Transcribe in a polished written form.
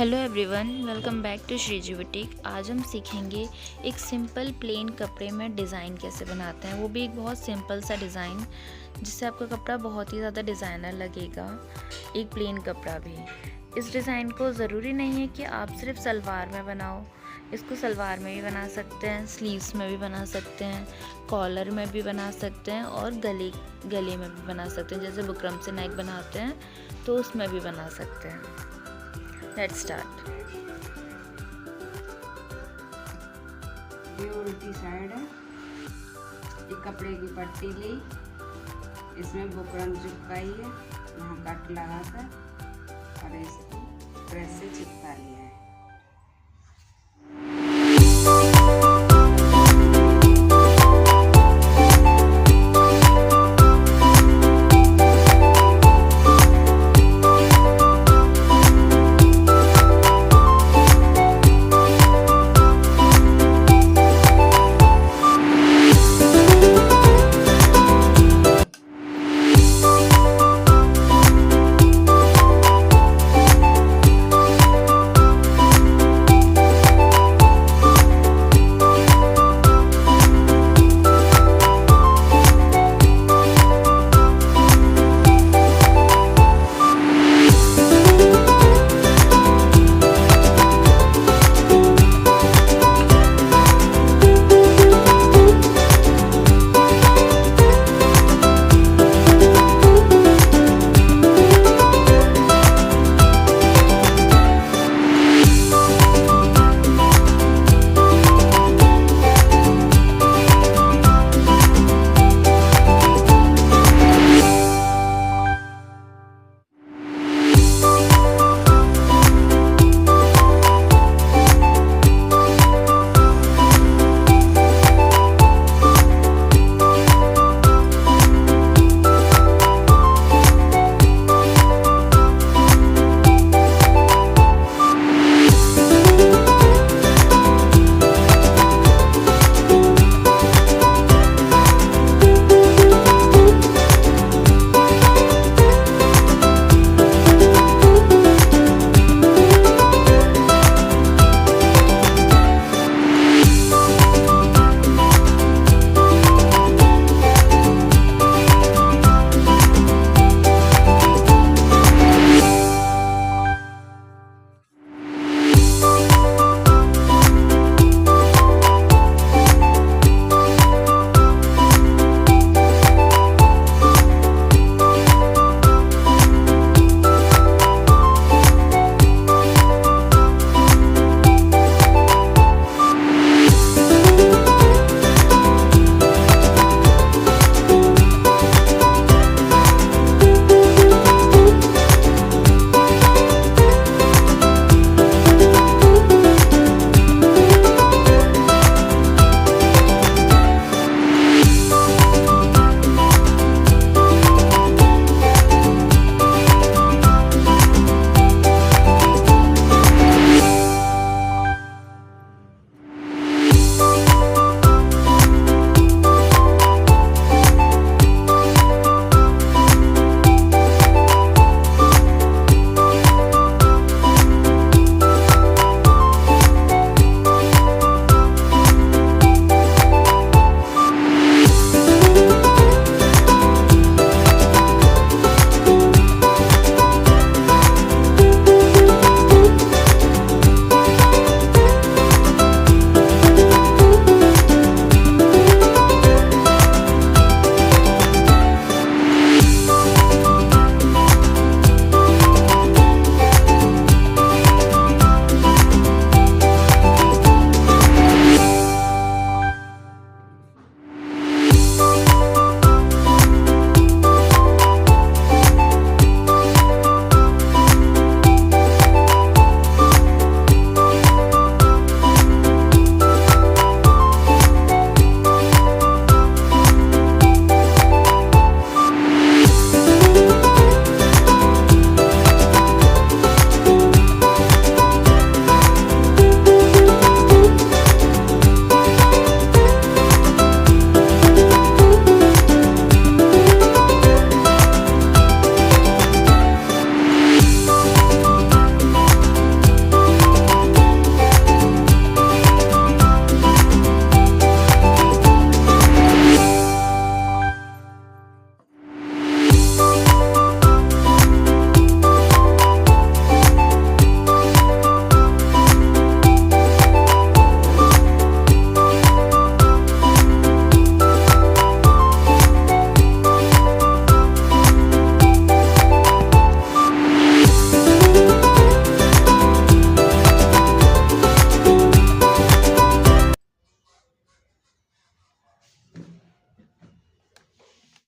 Hello everyone, welcome back to Shreeji boutique. आज हम सीखेंगे एक सिंपल प्लेन कपड़े में डिज़ाइन कैसे बनाते हैं, वो भी एक बहुत सिंपल सा डिज़ाइन जिससे आपका कपड़ा बहुत ही ज़्यादा डिज़ाइनर लगेगा, एक प्लेन कपड़ा भी। इस डिज़ाइन को ज़रूरी नहीं है कि आप सिर्फ सलवार में बनाओ, इसको सलवार में भी बना सकते हैं, स्लीव्स में भी बना सकते हैं, कॉलर में भी बना सकते हैं और गले में भी बना सकते हैं। जैसे बुकरम से नेक बनाते हैं तो उसमें भी बना सकते हैं। Let's start. ये उल्टी साइड है, एक कपड़े की पट्टी ली, इसमें बुकरम चिपकाई है, यहाँ कट लगाकर और इसको प्रेस से चिपका लिया।